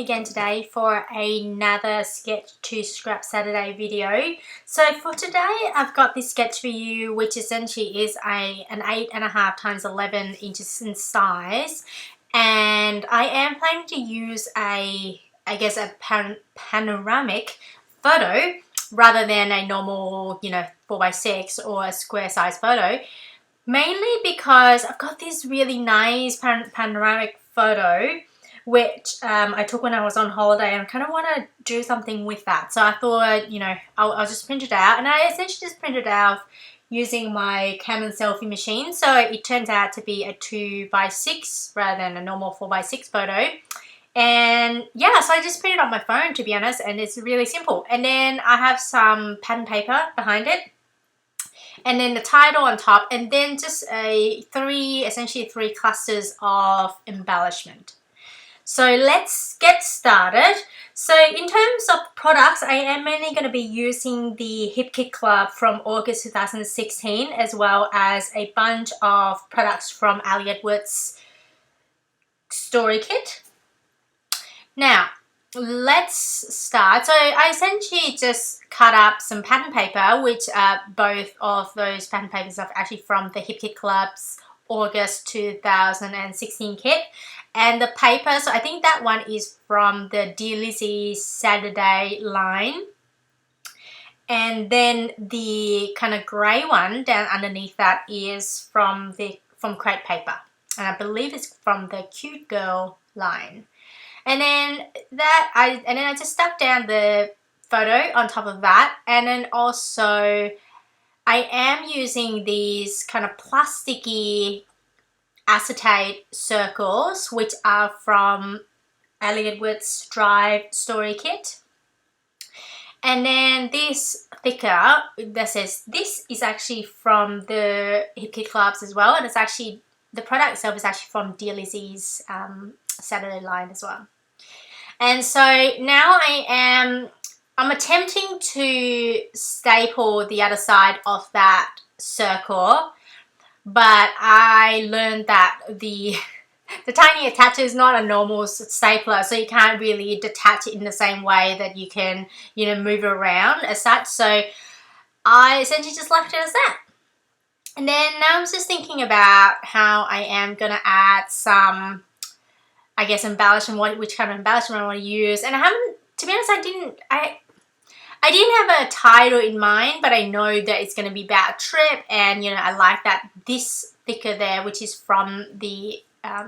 me again today for another Sketch to Scrap Saturday video. So for today I've got this sketch for you, which essentially is an 8.5 times 11 inches in size, and I am planning to use a panoramic photo rather than a normal 4x6 or a square size photo, mainly because I've got this really nice panoramic photo which I took when I was on holiday, and I kind of want to do something with that. So I thought, I'll just print it out, and I essentially just printed it out using my Canon selfie machine. So it turns out to be a 2x6 rather than a normal 4x6 photo. And yeah, so I just printed it on my phone, to be honest, and it's really simple. And then I have some pattern paper behind it, and then the title on top, and then just essentially three clusters of embellishment. So let's get started. So in terms of products, I am mainly going to be using the Hip Kit Club from August 2016, as well as a bunch of products from Ali Edwards Story Kit. Now, let's start. So I essentially just cut up some pattern paper, which both of those pattern papers are actually from the Hip Kit Club's August 2016 kit. And the paper, so I think that one is from the Dear Lizzie Saturday line. And then the kind of grey one down underneath that is from Create Paper. And I believe it's from the Cute Girl line. And then I just stuck down the photo on top of that. And then also I am using these kind of plasticky acetate circles, which are from Ali Edwards Drive Story Kit. And then this thicker that says this is actually from the Hip Kit Clubs as well, and it's actually, the product itself is actually from Dear Lizzie's Saturday line as well. And so now I'm attempting to staple the other side of that circle, but I learned that the tiny attacher is not a normal stapler, so you can't really detach it in the same way that you can, move it around as such. So I essentially just left it as that. And then now I'm just thinking about how I am going to add some, embellishment, which kind of embellishment I want to use. And I haven't, to be honest, I didn't have a title in mind, but I know that it's going to be about a trip, and I like that this thicker there, which is from the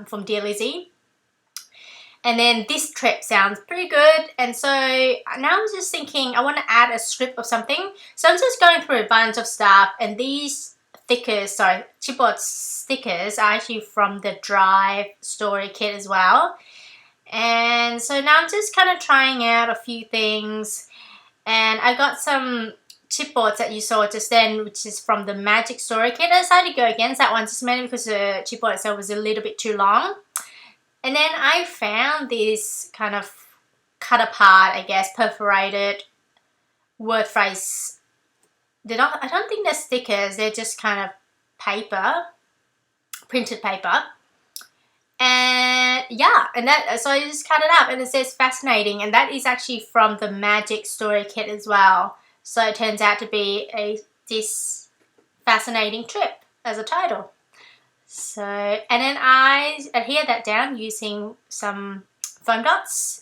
from Dear Lizzie. And then this trip sounds pretty good, and so now I'm just thinking I want to add a strip of something. So I'm just going through a bunch of stuff, and these chipboard stickers are actually from the Drive Story Kit as well. And so now I'm just kind of trying out a few things. And I got some chipboards that you saw just then, which is from the Magic Story Kit. I decided to go against that one just mainly because the chipboard itself was a little bit too long. And then I found this kind of cut apart, perforated word phrase. I don't think they're stickers, they're just kind of paper, printed paper. And yeah, so I just cut it up, and it says fascinating, and that is actually from the Magic Story Kit as well. So it turns out to be this fascinating trip as a title. So, and then I adhere that down using some foam dots.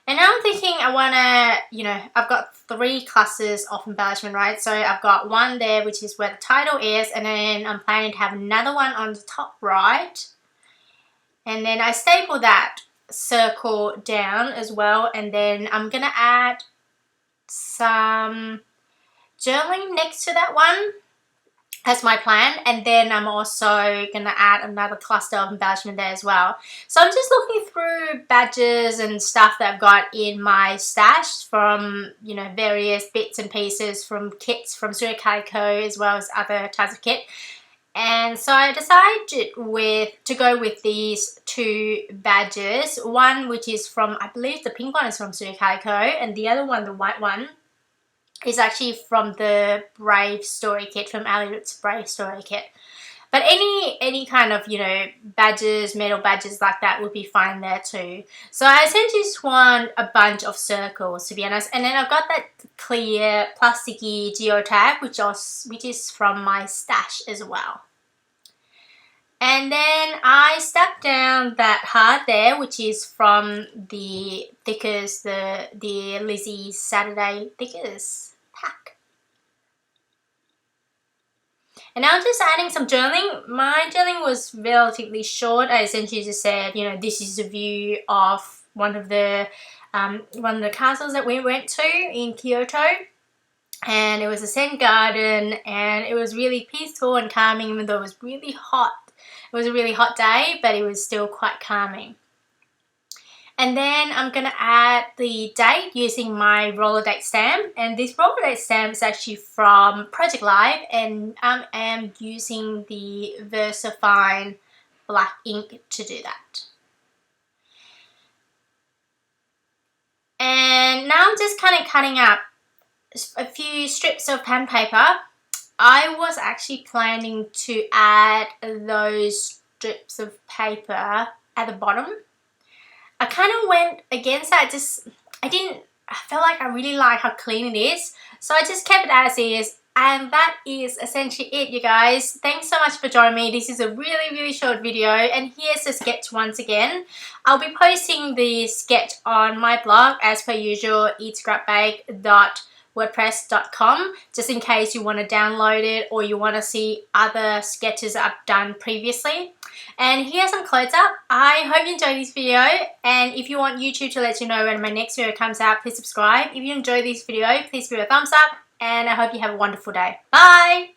And now I'm thinking I want to, I've got 3 clusters of embellishment, right? So I've got one there, which is where the title is, and then I'm planning to have another one on the top right. And then I staple that circle down as well, and then I'm going to add some journaling next to that one. That's my plan. And then I'm also going to add another cluster of embellishment there as well. So I'm just looking through badges and stuff that I've got in my stash from, various bits and pieces from kits from Studio Calico as well as other types of kit. And so I decided to go with these 2 badges. One which is from, I believe the pink one is from Studio Calico, and the other one, the white one, is actually from the Brave Story Kit, from Ali Edwards Brave Story Kit. But any kind of, you know, badges, metal badges like that would be fine there too. So I essentially just want a bunch of circles, to be honest. And then I've got that clear plasticky geotag, which is from my stash as well. And then I stuck down that heart there, which is from the Thickers, the Lizzie's Saturday Thickers pack. And now I'm just adding some journaling. My journaling was relatively short. I essentially just said, you know, this is a view of one of the castles that we went to in Kyoto. And it was a Zen garden, and it was really peaceful and calming, even though it was really hot. It was a really hot day, but it was still quite calming. And then I'm going to add the date using my roller date stamp. And this roller date stamp is actually from Project Live, and I am using the VersaFine black ink to do that. And now I'm just kind of cutting up a few strips of pen paper. I was actually planning to add those strips of paper at the bottom. I kind of went against that. I felt like I really like how clean it is. So I just kept it as is. And that is essentially it, you guys. Thanks so much for joining me. This is a really, really short video. And here's the sketch once again. I'll be posting the sketch on my blog as per usual, eatscrapbake.wordpress.com, just in case you want to download it or you want to see other sketches I've done previously. And here's some close up. I hope you enjoyed this video, and if you want YouTube to let you know when my next video comes out, please subscribe. If you enjoyed this video, please give it a thumbs up, and I hope you have a wonderful day. Bye!